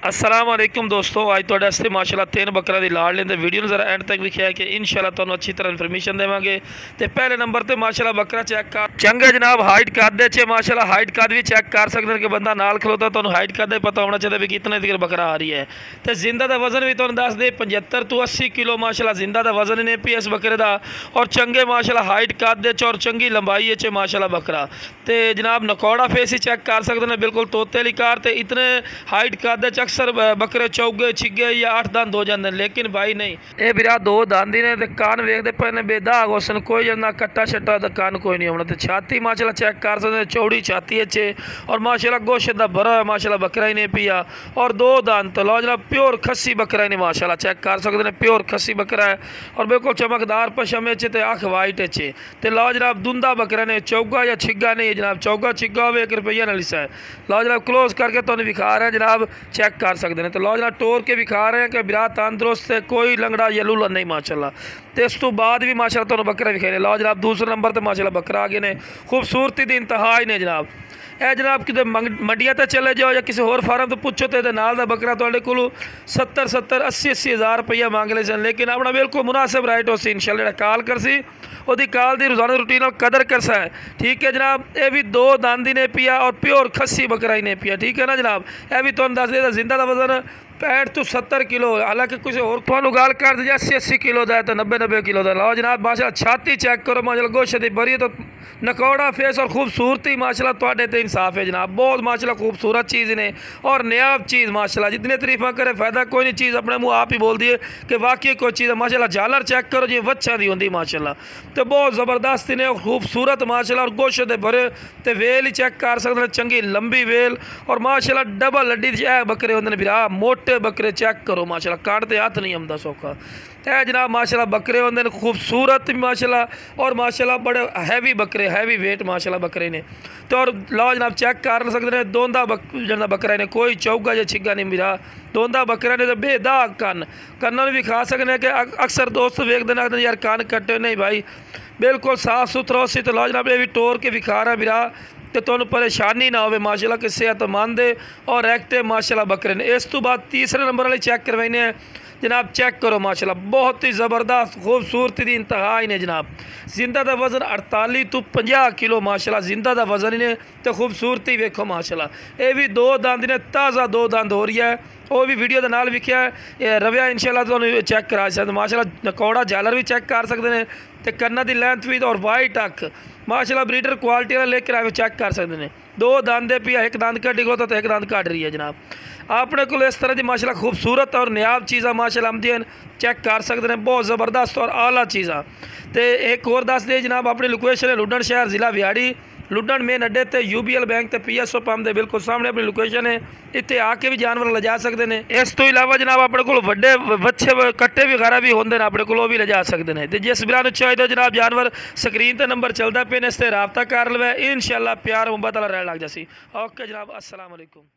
अस्सलाम वालेकुम दोस्तों, आज तुहाडे वास्ते माशाअल्लाह 3 बकरा दी लाड़ लेंदे वीडियो नज़र एंड तक दिखाया कि इंशाअल्लाह तुहानूं अच्छी तरह इन्फॉर्मेशन देवांगे। तो पहले नंबर ते माशाअल्लाह बकरा चेक कर चंगा जनाब, हाइट कद च माशाअल्लाह हाइट कद भी चेक कर सकते हैं कि बंदा नाल खलोता तुहानूं हाइट कद पता होना चाहिए भी कितने तक बकरा आ रही है। तो जिंदा का वजन भी तुहानूं दस दे 75 तो 80 किलो माशाअल्लाह जिंदा का वजन ने पी इस बकरे का, और चंगे माशाअल्लाह हाइट कद और चंगी लंबाई च माशाअल्लाह बकरा। तो जनाब नकौड़ा फेस ही चेक कर सकते हैं, बिल्कुल तोते वाली कार। तो इतने हाइट कद अक्सर बकरे चौगे छिगे या 8 दंद हो जाते हैं, लेकिन भाई नहीं, ये बिरा 2 दंद ही ने। तो कान वेखते पे ने बेदाग होसन, कोई ना कट्टा शट्टा तो कान कोई नहीं होना। तो छाती माशाअल्लाह चेक कर सकते हैं, चौड़ी छाती अच्छे और माशाअल्लाह गोश्त का भरा है माशाअल्लाह बकरा ही नहीं पिया, और 2 दंद। तो लो जनाब प्योर खस्सी बकरा ही नहीं माशाअल्लाह चेक कर सकते हैं, प्योर खस्सी बकरा है और बिल्कुल चमकदार पशम है, अख वाइट है। तो लो जनाब दुंदा बकरा ने, चौगा या छिगा नहीं है जनाब, चौगा छिगा हो 1 रुपया ना लिसा है। लो जनाब क्लोज करके तुम विखा रहे हैं जनाब, चेक कर सकते हैं। तो लो जनाब टोर के विखा रहे हैं कि बिरा तंदुरुस्त है, कोई लंगड़ा या लूला नहीं माशाअल्लाह। तो इस तो बाद भी माशाअल्लाह तुम बकरा विखाने। लो जनाब दूसरे नंबर पर माशाअल्लाह बकरा आ गए ने, खूबसूरती की इंतहा ही ने जनाब। ए जनाब कि मंडिया तो चले जाओ या किसी होर फार्म तो पूछो तो नाल दा बकरा तुहाडे कोलों 70 80 हज़ार रुपया मांग ले सन, लेकिन अपना बिल्कुल मुनासिब राइट हो सी इंशाअल्लाह कॉल कर सी ओदी कॉल दी रोजाना रूटीन कदर कर सा है। ठीक है जनाब, ये भी 2 दंद ही ने पिया और प्योर खस्सी बकरा ही ने पिया। ठीक है ना जनाब, यह भी तुहानूं दस देता जिंदा का वजन 65 तो 70 किलो, हालांकि कुछ और तुहानूं गल कर दी 80 किलो का है तो 90 किलो का। लो जनाब माशाअल्लाह छाती चेक करो माशाअल्लाह गोश्त दी बरी, तो नकौड़ा फेस और खूबसूरती माशाअल्लाह तुहाडे ते इंसाफ है जनाब। बहुत माशाअल्लाह खूबसूरत चीज़ ने और नयाब चीज़ माशाअल्लाह, जितने तारीफा करे फ़ायदा कोई नहीं, चीज़ अपने मुँह आप ही बोल दिए कि वाकई कोई चीज़ है माशाअल्लाह। झालर चेक करो जी वच्छा दी होंगी माशाअल्लाह, तो बहुत ज़बरदस्त ने खूबसूरत माशाअल्लाह, और गोश्त दे भरे। तो वेल ही चेक कर सकते हैं, चंगी लंबी वेल और माशाअल्लाह डबल हड्डी बकरे होंगे बिरा, मोटे बकरे चेक करो माशाअल्लाह, काट ते हथ नहीं आंदा सौखा। है जनाब माशाअल्लाह बकरे होंगे खूबसूरत माशाअल्लाह, और माशाअल्लाह बड़े हैवी बकरे, हैवी वेट माशाअल्लाह बकरे ने। तो और लो जनाब चेक कर सकते हैं दोंदा जना बकरा ने, कोई चौगा या छिगा नहीं मिला, दोंदा बकरा ने। तो बेदाग कन्न भी खा सकते हैं कि अक्सर दोस्त वेखते हैं यार कान कट्टे, नहीं भाई बिल्कुल साफ सुथरा सी। तो लो जनाब ये भी टोर के विखा रहा बिरा, तो तुहानूं परेशानी ना हो माशाअल्लाह कि सेहतमंद और एक्टिव माशाअल्लाह बकरे ने। इस तो बाद तीसरे नंबर वाले चेक करवाने हैं जनाब, चेक करो माशाअल्लाह बहुत ही ज़बरदस्त खूबसूरती की इंतहा ही ने जनाब। जिंदा का वजन 48 तो 50 किलो माशाअल्लाह जिंदा का वजन ही ने। तो खूबसूरती वेखो माशाअल्लाह, ये भी 2 दंद ने, ताज़ा 2 दंद हो रही है, वो भी वीडियो के नाल विखिया है रविया इंशाअल्लाह तुहानूं चेक करा सकते माशाअल्लाह। नकौड़ा झालर भी चेक कर सकते हैं, तो कन्ना की लेंथ भी और वाइट अख माशाअल्लाह ब्रीडर क्वालिटी वाला लेकर आए चेक कर सकते हैं। 2 दंद पिया, 1 दंद कट निकलो तो 1 दंद कट रही है जनाब। अपने को इस तरह की माशाअल्लाह खूबसूरत और नयाब चीज़ा माशाअल्लाह आमदियां चेक कर सकते हैं, बहुत ज़बरदस्त और आला चीज़ा। तो एक और दस दे जनाब, अपनी लोकेशन है लुडन शहर ज़िला विहाड़ी, लुडन मेन अड्डे ते UBL बैंक ते PSO पंप के बिल्कुल सामने अपनी लोकेशन है। इतने आके भी जानवर ले जा सकते हैं। इस तो इलावा जनाब अपने को वड्डे बच्चे कट्टे वगैरह भी होंगे अपने को, भी ले जा सकते हैं। तो जिस बिरा चाहिए जनाब जानवर स्क्रीन पर नंबर चलता पे, इस रबता कर लवे, इंशाअल्लाह प्यार मुहब्बत वाला रह लग जासी। ओके जनाब, अस्सलाम वालेकुम।